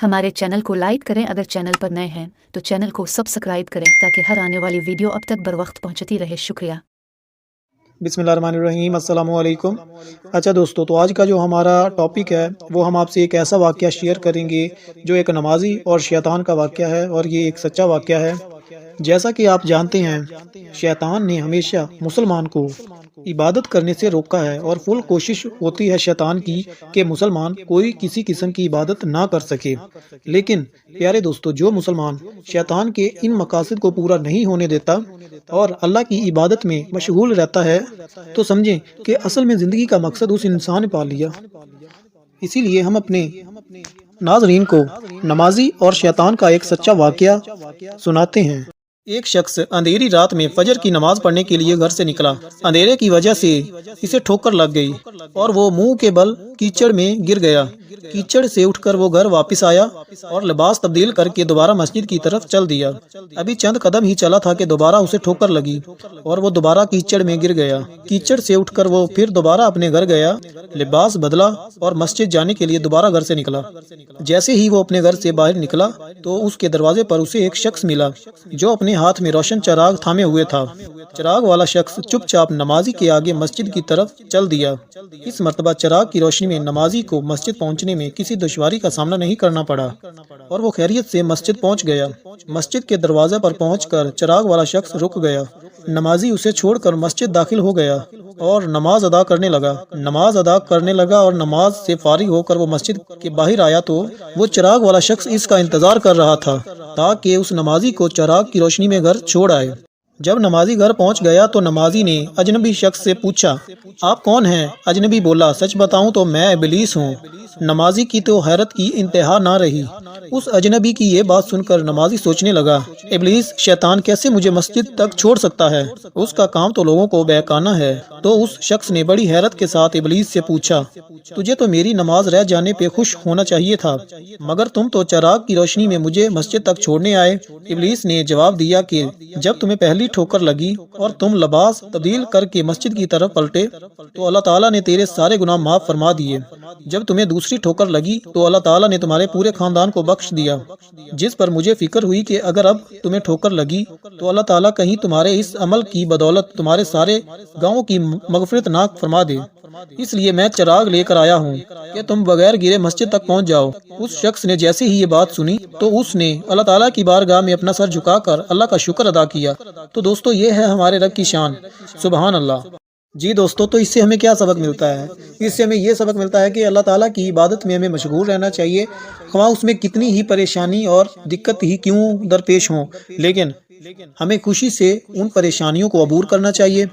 हमारे चैनल को लाइक करें। अगर चैनल पर नए हैं तो चैनल को सब्सक्राइब करें ताकि हर आने वाली वीडियो अब तक बर वक्त पहुंचती रहे। शुक्रिया। बिस्मिल्लाहिर्रहमानिर्रहीम, अस्सलामु अलैकुम। अच्छा दोस्तों, तो आज का जो हमारा टॉपिक है वो हम आपसे एक ऐसा वाक़या शेयर करेंगे जो एक नमाजी और शैतान का वाक़या है, और ये एक सच्चा वाक़या है। जैसा कि आप जानते हैं, शैतान ने हमेशा मुसलमान को इबादत करने से रोका है, और फुल कोशिश होती है शैतान की कि मुसलमान कोई किसी किस्म की इबादत ना कर सके। लेकिन प्यारे दोस्तों, जो मुसलमान शैतान के इन मकासद को पूरा नहीं होने देता और अल्लाह की इबादत में मशगूल रहता है, तो समझें कि असल में ज़िंदगी का मकसद उस इंसान ने पा लिया। इसीलिए हम अपने नाज़रीन को नमाजी और शैतान का एक सच्चा वाक़या सुनाते हैं। एक शख्स अंधेरी रात में फजर की नमाज पढ़ने के लिए घर से निकला। अंधेरे की वजह से इसे ठोकर लग गई और वो मुंह के बल कीचड़ में गिर गया। कीचड़ से उठकर वो घर वापस आया और लिबास तब्दील करके दोबारा मस्जिद की तरफ चल दिया। अभी चंद कदम ही चला था कि दोबारा उसे ठोकर लगी और वो दोबारा कीचड़ में गिर गया। कीचड़ से उठकर वो फिर दोबारा अपने घर गया, लिबास बदला और मस्जिद जाने के लिए दोबारा घर से निकला। जैसे ही वो अपने घर से बाहर निकला तो उसके दरवाजे पर उसे एक शख्स मिला जो अपने हाथ में रोशन चिराग थामे हुए था। चिराग वाला शख्स चुपचाप नमाजी के आगे मस्जिद की तरफ चल दिया। इस मर्तबा चिराग की रोशनी में नमाजी को मस्जिद पहुंचने में किसी दुश्वारी का सामना नहीं करना पड़ा और वो खैरियत से मस्जिद पहुंच गया। मस्जिद के दरवाजे पर पहुंचकर चिराग वाला शख्स रुक गया। नमाजी उसे छोड़कर मस्जिद दाखिल हो गया और नमाज अदा करने लगा और नमाज से फारिग होकर वो मस्जिद के बाहर आया तो वो चिराग वाला शख्स इसका इंतजार कर रहा था ताकि उस नमाजी को चिराग की रोशनी में घर छोड़ आए। जब नमाजी घर पहुंच गया तो नमाजी ने अजनबी शख्स से पूछा, आप कौन हैं? अजनबी बोला, सच बताऊं तो मैं इबलीस हूं। नमाजी की तो हैरत की इंतहा ना रही। उस अजनबी की ये बात सुनकर नमाजी सोचने लगा, इबलीस शैतान कैसे मुझे मस्जिद तक छोड़ सकता है? उसका काम तो लोगों को बहकाना है। तो उस शख्स ने बड़ी हैरत के साथ इबलीस से पूछा, तुझे तो मेरी नमाज रह जाने पे खुश होना चाहिए था, मगर तुम तो चिराग की रोशनी में मुझे मस्जिद तक छोड़ने आए। इबलीस ने जवाब दिया कि जब तुम्हें पहली ठोकर लगी और तुम लिबास तब्दील करके मस्जिद की तरफ पलटे तो अल्लाह ताला ने तेरे सारे गुनाह माफ फरमा दिए। जब तुम्हें दूसरी ठोकर लगी तो अल्लाह ताला ने तुम्हारे पूरे खानदान को बख्श दिया, जिस पर मुझे फिक्र हुई कि अगर अब तुम्हें ठोकर लगी तो अल्लाह ताला कहीं तुम्हारे इस अमल की बदौलत तुम्हारे सारे गाँवों की मगफिरत ना फरमा दे। इसलिए मैं चिराग लेकर आया हूँ कि तुम बगैर गिरे मस्जिद तक पहुँच जाओ। उस शख्स ने जैसे ही ये बात सुनी तो उसने अल्लाह ताला की बारगाह में अपना सर झुकाकर अल्लाह का शुक्र अदा किया। तो दोस्तों, ये है हमारे रब की शान, सुबहान अल्लाह। जी दोस्तों, तो इससे हमें क्या सबक मिलता है? इससे हमें ये सबक मिलता है कि अल्लाह ताला की इबादत में हमें मशगूल रहना चाहिए, ख्वाह उसमें कितनी ही परेशानी और दिक्कत ही क्यों दरपेश हों, लेकिन हमें खुशी से उन परेशानियों को अबूर करना चाहिए,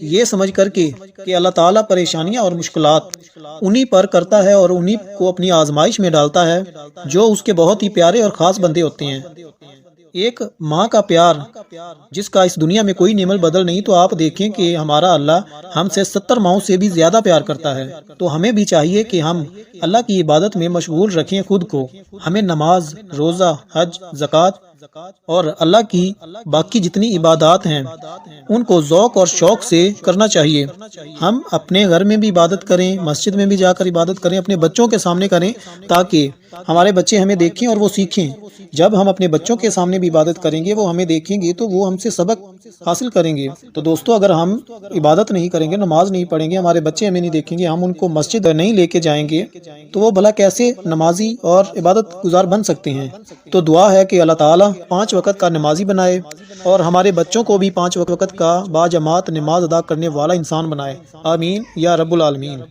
ये समझ करके कि अल्लाह ताला परेशानियां और मुश्किलात उन्हीं पर करता है और उन्हीं को अपनी आजमाइश में डालता है जो उसके बहुत ही प्यारे और ख़ास बंदे होते हैं। एक माँ का प्यार जिसका इस दुनिया में कोई नेमल बदल नहीं, तो आप देखें कि हमारा अल्लाह हमसे 70 माओं से भी ज्यादा प्यार करता है। तो हमें भी चाहिए कि हम अल्लाह की इबादत में मशगूल रखें खुद को। हमें नमाज, रोज़ा, हज, ज़कात और अल्लाह की बाकी जितनी इबादत हैं उनको ज़ौक़ और शौक़ से करना चाहिए। हम अपने घर में भी इबादत करें, मस्जिद में भी जाकर इबादत करें, अपने बच्चों के सामने करें ताकि हमारे बच्चे हमें देखें और वो सीखें। जब हम अपने बच्चों के सामने भी इबादत करेंगे, वो हमें देखेंगे तो वो हमसे सबक हासिल करेंगे। तो दोस्तों, अगर हम इबादत नहीं करेंगे, नमाज नहीं पढ़ेंगे, हमारे बच्चे हमें नहीं देखेंगे, हम उनको मस्जिद नहीं लेके जाएंगे, तो वो भला कैसे नमाजी और इबादत गुजार बन सकते हैं? तो दुआ है कि अल्लाह ताला 5 वक़्त का नमाजी बनाए और हमारे बच्चों को भी 5 वक़्त का बाजमात नमाज अदा करने वाला इंसान बनाए। आमीन या रब्बुल आलमीन।